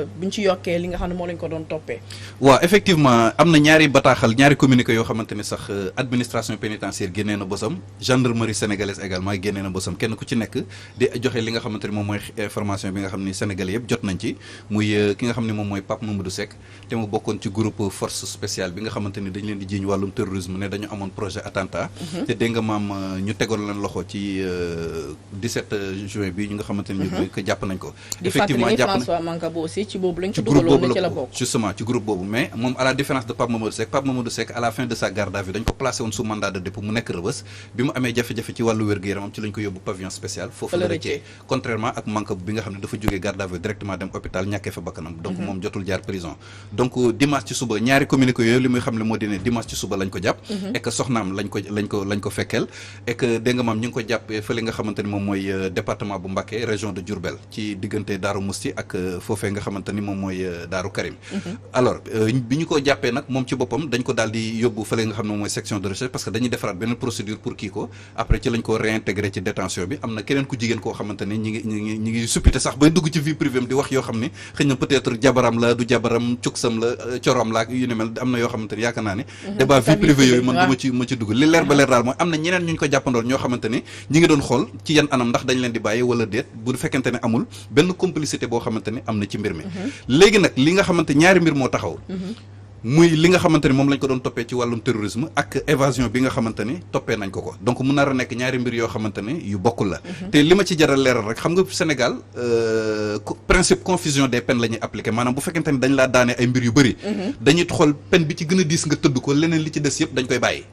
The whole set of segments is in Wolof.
bu ñu ci yokkee li nga xam ne moo lañ ko doon toppee. waaw effectivement am na ñaari bataaxal ñaari communiqué yoo xamante ni sax administration pénitentiaire génnee na bosam gendarmerie sénégalaise également génnee na bosam kenn ku ci nekk di joxe li nga xamante ni moom mooy information bi nga xam ni sénégalais yëpp jot nañ ci muy ki nga xam ne moom mooy Pape Mamadou Seck te mu bokkoon ci groupe force spéciale bi nga xamante ni dañ leen di jiiñ wàllum terrorisme ne dañu amoon projet attentat te dégg nga maam ñu tegoon leen loxo ci 17 juin bi ñu nga xamante ni ñu ko jàpp nañ ko effectivement jàpp François Mancabou aussi ci boobu lañ ci dugaloon na ci la bokk justement ci groupe boobu mais moom à la différence de Pape Mamadou Seck à la fin de sa garde à vue dañ ko placé woon sous mandat de dépôt mu nekk Rebeuss bi mu amee jafe-jafe ci wàllu wér-gu-yaramam ci lañ ko yóbbu pavillon spécial foofu la rëccee contrairement ak Mancabou bi nga xam ne dafa jógee garde à vue directement dem hôpital ñàkkee fa bakkanam donc moom jotul jaar prison donc dimanche ci suba ñaari communiqué yooyu li muy xam ne moo di ne dimanche ci suba lañ ko jàpp et que soxnaam lañ ko fekkeel et que dégg nga maam ñu ngi ko jàpp fële nga xamante ni moom mooy département bu Mbacké région de Diourbel ci diggante Daaru Musti ak foofee nga xamante ni moom mooy Daaru Karim alors bi ñu ko jàppee nag moom ci boppam dañ ko daal di yóbbu fële nga xam ne moom mooy section de recherche parce que dañuy defaraat beneen procédure pour kii ko après ci lañ ko réintégré ci détention bi am na keneen ku jigéen koo xamante ni ñi ngi suppité sax bay dugg ci vie privée am di wax yoo xam ni xëy na peut-être jabaram la du jabaram cuksam la corom la ak yu ni mel am na yoo xamante ni yaakaar naa ne débat vie privée yooyu man du ma ci dugg li leer ba leer daal mooy am na ñeneen ñu ko jàppandoon ñoo xamante ni ñi ngi doon xool ci yan anam ndax dañ leen di bàyyi wala déet bu fekkente ne amul benn complicité boo xamante ni am na ci mbir mi léegi nag li nga xamante ñaari mbir moo taxaw muy li nga xamante ni moom lañ ko doon toppee ci wàllum terrorisme ak évasion bi nga xamante ni toppee nañ ko donc mu nar a nekk ñaari mbir yoo xamante ni yu bokkul la te li ma ci jaral leeral rek xam nga Sénégal principe confusion des peines la ñuy appliqué maanaam bu fekkente ni dañ laa daane ay mbir yu bëri dañuy xool peine bi ci gën a diis nga tëdd ko leneen li ci des yëpp dañ koy bàyyi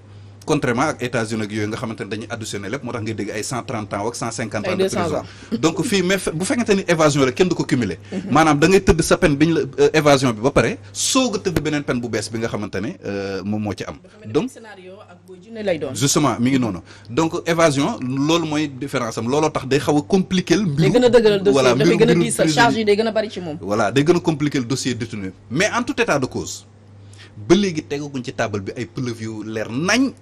contrairement ak États-Unis ak yooyu nga xamante ne dañuy additionné lépp moo tax ngay dégg ay 130 ans ak 150 ans de prison donc fii mais bu fekkente ni évasion la kenn du ko cumuler maanaam da ngay tëdd sa peine bi ñu la évasion bi ba pare soog a tëdd beneen peine bu bees bi nga xamante ne moom moo ci am donc scénario ak Boy Djiné lay doon justement mi ngi noonu donc évasion loolu mooy différence am looloo tax day xaw a compliquer mbiru day gën a dëgëral dossier dafay gën a diisal charge yi day gën a bari ci moom voilà day gën a compliquer le dossier détenu mais en tout état de cause ba léegi tegaguñ ci table bi ay preuves yu leer nañ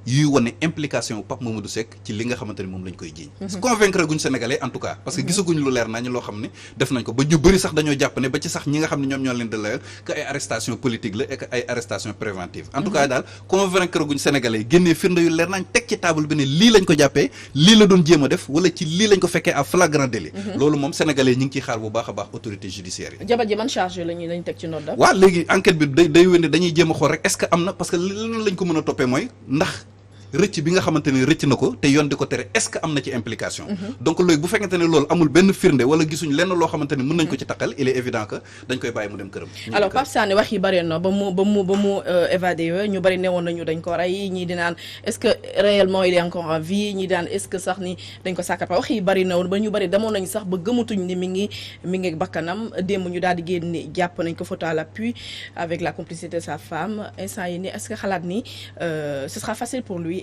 yuy wane implication bu Pape Mamadou Seck ci li nga xamante ni moom lañ koy jiiñ convaincre guñ sénégalais en tout cas parce que gisaguñ lu leer nañ loo xam ne def nañ ko ba ñu bëri sax dañoo jàpp ne ba ci sax ñi nga xam ne ñoom ñoo leen de la que ay arrestation politique la et que ay arrestation préventive en tout cas daal convaincre guñ sénégalais yi génnee firnde yu leer nañ teg ci table bi ne lii lañ ko jàppee lii la doon jéem a def wala ci lii lañ ko fekkee à flagrant délit loolu moom sénégalais yi ñi ngi ciy xaar bu baax a baax autorité judiciaire yi jabar ji man charge lañ teg ci nodda waaw léegi enquête bi day wénde dañuy jéem a xool rek est-ce que am na parce que lan lañ ko mën a toppee mooy ndax rëcc bi nga xamante ne rëcc na ko te yoon di ko tere est-ce que am na ci implication donc léegi bu fekkente ne loolu amul benn firnde wala gisuñ lenn loo xamante ne mën nañ ko ci taqal il est évident que dañ koy bàyyi mu dem këram alors Pape Sané wax yi bëri na ba mu évadé yooyu ñu bëri newoon nañu dañ ko rey ñii di naan est-ce que réellement il est encore en vie ñii daan est-ce que sax ni dañ ko sàkkat wax yi bëri na woon ba ñu bëri demoon nañu sax ba gëmatuñ ni mi ngi bakkanam démb ñu daal di génn jàpp nañ ko photo à l'appui avec la complicité de sa femme instant yi ni est-ce que xalaat ni ce sera facile pour lui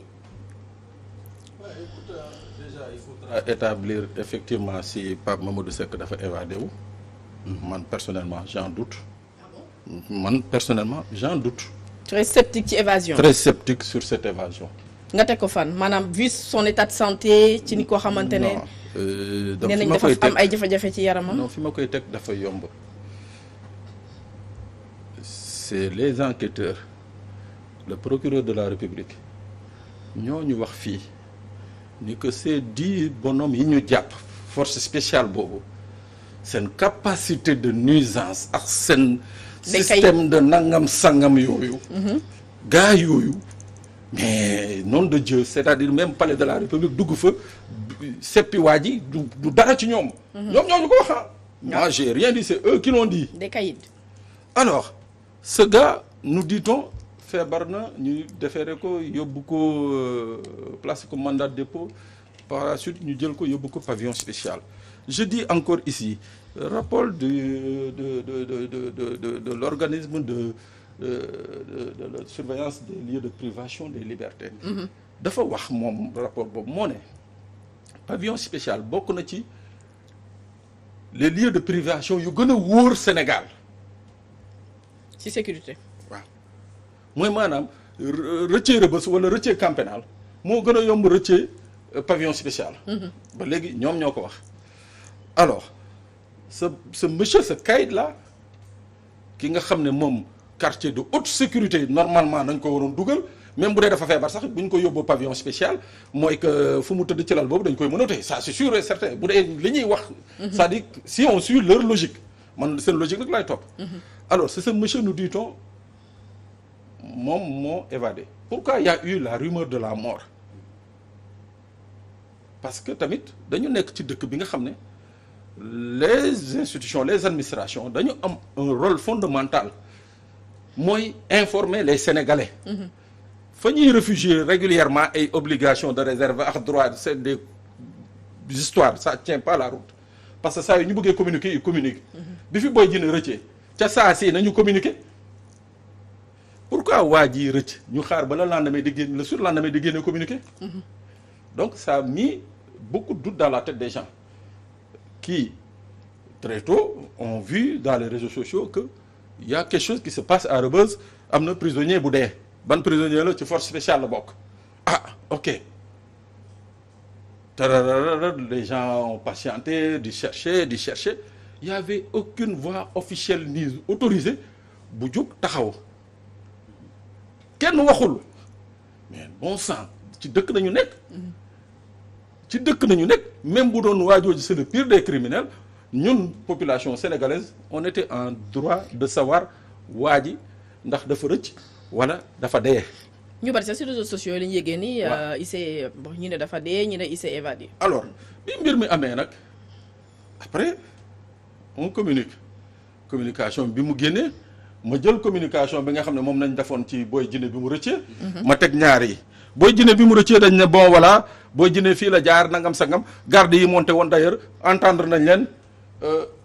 établir effectivement si Pape Mamadou Seck dafa évadé wu man personnellement j'en doute très sceptique ci évasion très sceptique sur cette évasion nga teg ko fan maanaam vu son état de santé ci ni ko xamante ne nee nañ dafa am ay jafe-jafe ci yaramam non fi ma koy teg dafa yomb c'est les enquêteurs le procureur de la République ñoo ñu wax fii ni que ces 10 bonhommes yi ñu jàpp force spéciale boobu seen capacité de nuisance ak seen système de nangam sangam yooyu gars yooyu mais nom de Dieu c'est-à-dire même palais de la République dugg fa seppi waa ji du dara ci ñoom ñoo ñu ko wax moi j'ai rien dit c'est eux qui l'ont dit des caïds alors ce gars nous dit-on feebar na ñu defeere ko yóbbu ko place ko mandat de dépôt par la suite ñu jël ko yóbbu ko pavillon spécial je dis encore ici rapport de l'organisme de la surveillance des lieux de privation des libertés dafa wax moom rapport boobu moo ne pavillon spécial bokk na ci les lieux de privation yu gën a wóor Sénégal ci sécurité mooy maanaam rëccee Rebeuss wala rëccee Camp Pénal moo gën a yomb rëccee pavillon spécial ba léegi ñoom ñoo ko wax alors ce monsieur ce caïd là ki nga xam ne moom quartier de haute sécurité normalement nañ ko waroon dugal même bu dee dafa feebar sax bu ñu ko yóbboo pavillon spécial mooy que fu mu tëdd ci lal boobu dañ koy menotté ça c'est sûr et certain bu dee li ñuy wax c'est-à-dire si on suit leur logique man seen logique nag laay topp alors c'est ce monsieur nous dit-on moom moo évadé pourquoi il y a eu la rumeur de la mort parce que tamit dañu nekk ci dëkk bi nga xam ne les institutions les administrations dañu am un rôle fondamental mooy informer les Sénégalais fa ñuy réfugier régulièrement ay obligations de réserve ak droit c'est des histoires ça tient pas la route parce que saa yu ñu bëggee communiquer ils communiquent bi fi Boy Djiné rëccee ca saa si nañu communiquer pourquoi waa ji rëcc ñu xaar ba le lendemain di génn le surlendemain di génne communiquer donc ça a mis beaucoup de doute dans la tête des gens qui très tôt ont vu dans les réseaux sociaux que il y a quelque chose qui se passe à Rebeuss am na prisonnier bu dee ban prisonnier la ci force spéciale la bokk ah ok tararara les gens ont patienté di chercher il y avait aucune voix officielle ni autorisée bu jóg taxaw kenn waxul mais bon sang ci dëkk nañu nekk même bu doon waajooju c'est le pire des criminels ñun population sénégalaise on était en droit de savoir waa ji ndax dafa rëcc wala dafa dee. ñu bari sax ci réseaux sociaux yi la ñu yëgee ni. il s'est bon ñu ne dafa dee ñu ne il s'est évadé. alors bi mbir mi amee nag après on communication bi mu génnee ma jël communication bi nga xam ne moom nañ defoon ci Boy Djiné bi mu rëccee. ma teg ñaar yi Boy Djiné bi mu rëccee dañ ne bon voilà Boy Djiné fii la jaar nangam sangam garde yi monté woon d'ailleurs entendre nañ leen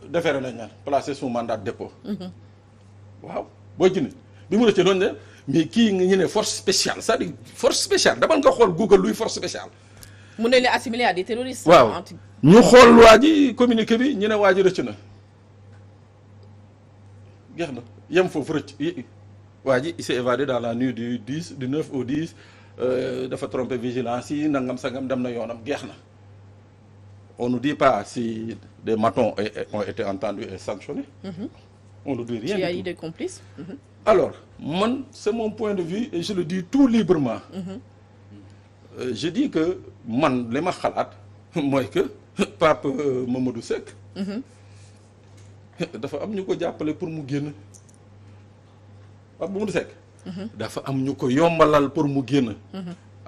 déféré nañ leen placé sous mandat de dépôt. waaw Boy Djiné bi mu rëccee doon ne mais kii ñu ne force spéciale c'est-à-dire force spéciale damal nga xool Google luy force spéciale. mu ne leen assimilé à des terroristes. waaw ñu xool waa ji communiqué bi ñu ne waa ji rëcc na jeex na yem foofu rëcc waa ji il s'est évadé dans la nuit du 9 au 10 dafa trompé vigilance yi nangam sangam dem na yoonam jeex na on nous dit pas si des matons ont été entendus et sanctionnés. On ne dit rien. Il y a eu des complices. Alors man c'est mon point de vue et je le dis tout librement. Je dis que man li ma xalaat mooy que Pape Mamadou Seck. dafa am ñu ko jàppale pour mu génn Pape Mamadou Seck. dafa am ñu ko yombalal pour mu génn.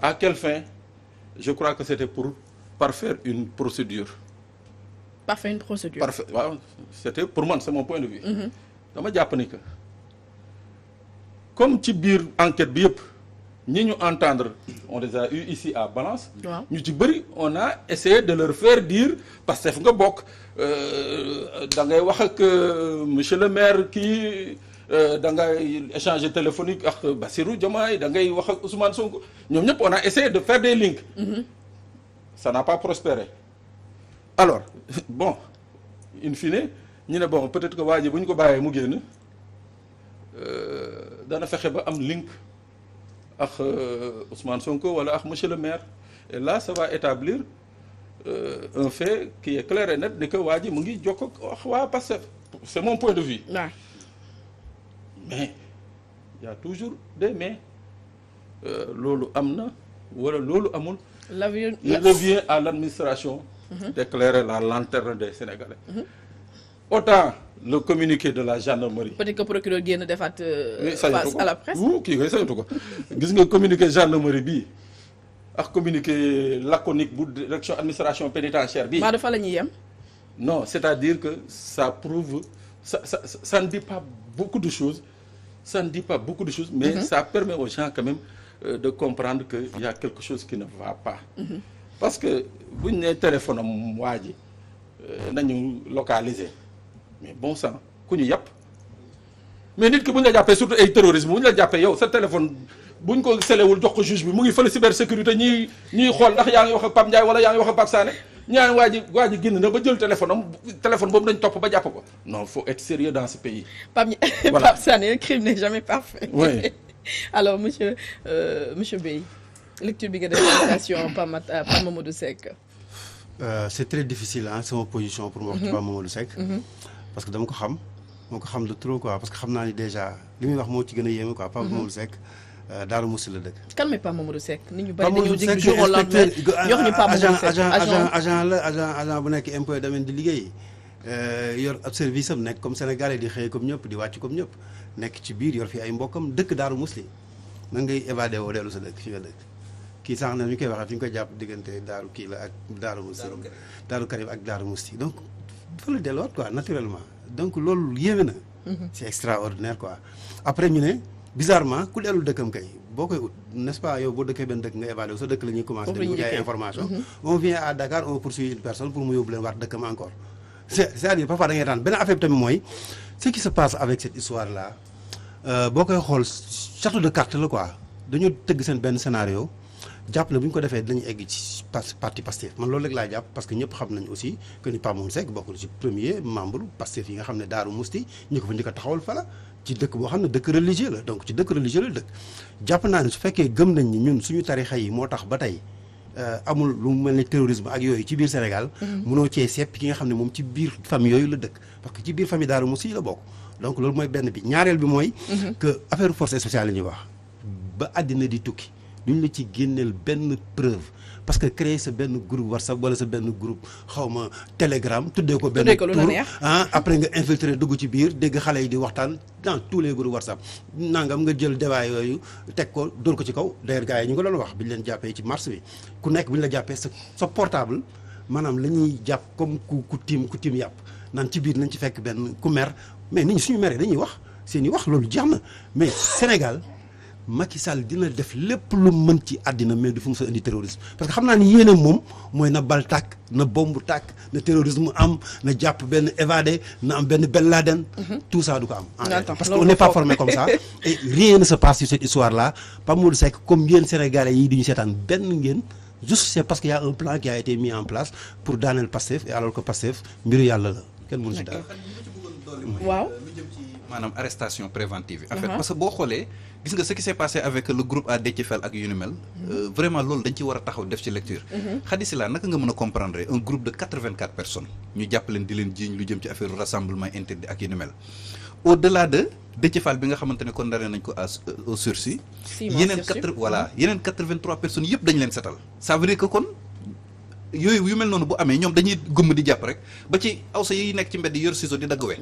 À quelle fin? Je crois que c'était pour parfaire une procédure. Parfaire une procédure. Parfait waaw c'était pour man c'est mon point de vue. dama jàpp ni que comme ci biir enquête bi yëpp ñi ñu entendre on les a eu ici à Balance. ñu ci bëri on a essayé de leur faire dire Pastef nga bokk da ngay wax ak monsieur le maire kii da ngay échanger téléphonique ak Bassirou Diomaye da ngay wax ak Ousmane Sonko ñoom ñëpp on a essayé de faire des links. Ça n'a pas prospéré. Alors bon in fine ñu ne bon peut-être que waa ji bu ñu ko bàyyee mu génn dana fexe ba am link ak Ousmane Sonko wala ak monsieur le maire et là ça va établir un fait qui est clair et net ni que waa ji mu ngi jokk ak waa Pastef c'est mon point de vue. Mais il y a toujours des mais loolu am na wala loolu amul. Il revient à l'administration d'éclairer la lanterne des Sénégalais. Autant le communiqué de la gendarmerie. Peut-être que procureur génn defaat face à la presse. kii koy saytu ko gis nga communiqué gendarmerie bii ak communiqué laconique bu direction administration pénitentiaire bii. maa dafa la ñuy yem. Non, c'est-à-dire que ça prouve ça ne dit pas beaucoup de choses mais ça permet aux gens quand même de comprendre que il y a quelque chose qui ne va pas. Parce que bu ñu nee téléphone am waa ji nañu localiser mais bon sang ku ñu yàpp mais nit ki bu ñu la jàppee surtout ay terrorisme bu ñu la jàppee yow sa téléphone bu ñu ko selewul jox ko juge bi mu ngi fële cybersécurité ñuy xool ndax yaa ngi wax ak Pape Ndiaye wala yaa ngi wax ak Pape Sané ñaan waa ji génn na ba jël téléphone boobu dañ topp ba jàpp ko non faut être sérieux dans ce pays. Pape Sané, le crime n'est jamais parfait. Oui. Alors monsieur Bey lecture bi nga def relation Pape Mamadou Seck. C'est très difficile sama position pour mu wax ci Pape Mamadou Seck. parce que dama ko xam moo ko xam de trop quoi parce que xam naa ni déjà li muy wax moo ci gën a yéeme quoi. Pape Mamadou Seck Darou Moussi la dëkk. kan mooy Pape Mamadou Seck nit ñu Pape bari dañoo Mamadou dégg Seck jour au lendemain jox ñu Pape Mamadou Seck agent bu nekk impôt domaine di liggéey yor ab service am nekk comme Sénégalais di xëy comme ñëpp di wàcc comme ñëpp nekk ci biir yor fi ay mbokkam dëkk Darou Moussi nan ngay évadé woo dellu sa dëkk fi nga dëkk kii sànq na ñu koy waxee fi ñu koy jàpp diggante Darou kii la ak Darou Moussi Darou Karim ak Darou Moussi donc fa la delluwaat quoi naturellement donc loolu yéeme na c'est extraordinaire quoi après ñu ne bizarrement ku dellu dëkkam kay boo koy ut n'est-ce pas yow boo dëkkee benn dëkk nga évalué sa dëkk la ñuy commencé dañu jaay information on vient à Dakar on poursuit une personne pour mu yóbbu leen waat dëkkam encore c'est-à-dire parfois da ngay daan benn affaire bi tamit mooy ce qui se passe avec cette histoire là boo koy xool château de cartes la quoi dañu tëgg seen benn scénario jàpp na bu ñu ko defee dinañu egg ci parti Pastef man loolu rek laa jàpp parce que ñëpp xam nañu aussi que ni Pape Mamadou Seck bokk na ci premier membre Pastef yi nga xam ne Darou Mousty ñi ko fa njëkk a taxawal fa la ci dëkk boo xam ne dëkk religieux la donc ci dëkk religieux la dëkk jàpp naa ne su fekkee gëm nañ ni ñun suñu tarixa yi moo tax ba tey amul lu mu mel ni terrorisme ak yooyu ci biir Sénégal mënoo cee sepp ki nga xam ne moom ci biir famille yooyu la dëkk parce que ci biir famille Darou Mousty la bokk donc loolu mooy benn bi ñaareel bi mooy que affaire force spéciale la ñuy wax ba àddina di tukki duñ la ci génneel benn preuve parce que créer sa benn groupe WhatsApp wala sa benn groupe xawma Telegram tuddee ko benn tour après nga infiltrer dugg ci biir dégg xale yi di waxtaan dans tous les groupes WhatsApp nangam nga jël débat yooyu teg ko dóor ko ci kaw d'ailleurs gars yi ñu ngi doon wax bi ñu leen jàppee ci mars bi ku nekk bu ñu la jàppee sa portable maanaam la ñuy jàpp comme ku tiim yàpp naan ci biir nañ ci fekk benn ku mer mais nit ñi suñu meree dañuy wax seen i wax loolu jeex na mais Sénégal Macky Sall dina def lépp lu mën ci àddina mais du fu mu sa indi terrorisme parce que xam naa ni yéene moom mooy na bal tàkk na bomb tàkk na terrorisme am na jàpp benn évadé na am benn Ben Laden tout ça du ko am parce qu'on n'est pas formé comme ça et rien ne se passe sur cette histoire là Pape Mamadou Seck comme yéen Sénégalais yi di ñu seetaan benn ngeen juste c'est parce qu'il y a un plan qui a été mis en place pour daaneel Pastef et alors que Pastef mbiru yàlla la kenn mënu si dara waaw lu jëm ci maanaam arrestation préventive yi en fait parce que boo xoolee gis nga ce qui s'est passé avec le groupe à Déthié Fall ak yu ni mel vraiment loolu dañ ci war a taxaw def ci lecture Khady Sylla naka nga mën a comprendre un groupe de 84 personnes ñu jàpp leen di leen jiiñ lu jëm ci affaire rassemblement interdit ak yu ni mel au delà de Déthié Fall bi nga xamante ne condamné nañ ko au sursis yeneen yeneen 83 personnes yëpp dañ leen setal ça veut dire que kon yooyu yu mel noonu bu amee ñoom dañuy gëmm di jàpp rek ba ci awsa yi nekk ci mbedd yor ciseau di dagg we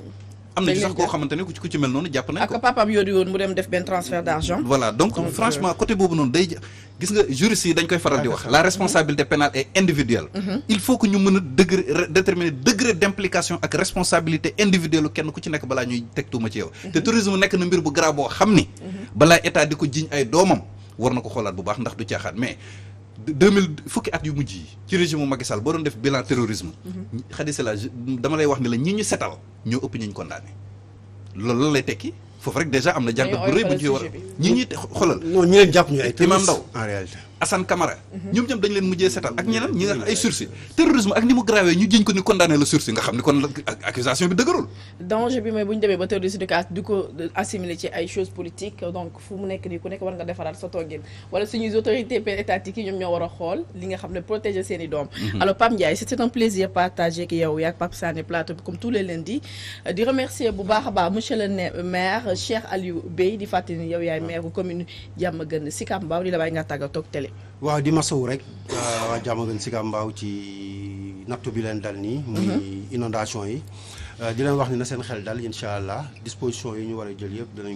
am na ci sax koo xamante ne ku ci mel noonu jàpp nañ ko ak papaam yóodi woon mu dem def benn transfert d'argent voilà donc franchement côté boobu noonu day gis nga juristes yi dañ koy faral di wax la responsabilité pénale est individuelle il faut que ñu mën a déterminer degré d'implication ak responsabilité individuelle kenn ku ci nekk balaa ñuy teg tuuma ci yow te tourisme nekk na mbir bu grave boo xam ni balaa état di ko jiñ ay doomam war na ko xoolaat bu baax ndax du caaxaan mais 2000 fukki at yu mujj yi ci régime mu Macky Sall boo doon def bilan terrorisme Khady Sylla dama lay wax ni la ñi ñu setal ñoo ëpp ñu condamné loolu lan lay tekki foofu rek déjà am na jàngat bu rëy bu ñu ci war a ñi ñuy xoolal non ñi leen jàpp ñu ay Imam Ndaw en réalité Assane Camara ñoom ñoom dañ leen mujjee setal ak ñeneen ñi nga ay sursis terrorisme ak ni mu grave ñu jiñ ko ni condamné le sursis nga xam ni kon accusation bi dëgërul danger bi mooy bu ñu demee ba terroriste du ko assimiler ci ay choses politiques donc fu mu nekk nii ku nekk war nga defaraat sa toggin wala suñuy autorités étatiques yi ñoom ñoo war a xool li nga xam ne protéger seen i doom alors Pape Ndiaye c'était un plaisir partagé ak yow yaak Pape Sané plateau bi comme tous les lundis di remercier bu baax a baax monsieur le maire Cheikh Aliou Bey di fàttali ni yow yaay maire bu commune Diamaguène Sicap Mbao di la bàyyi nga tàggatoo ak télé waaw di masawu rek waa Diamaguène Sicap Mbao ci nattu bi leen dal nii muy inondation yi di leen wax ni na seen xel dal incha allah disposition yi ñu war a jël yëpp danañ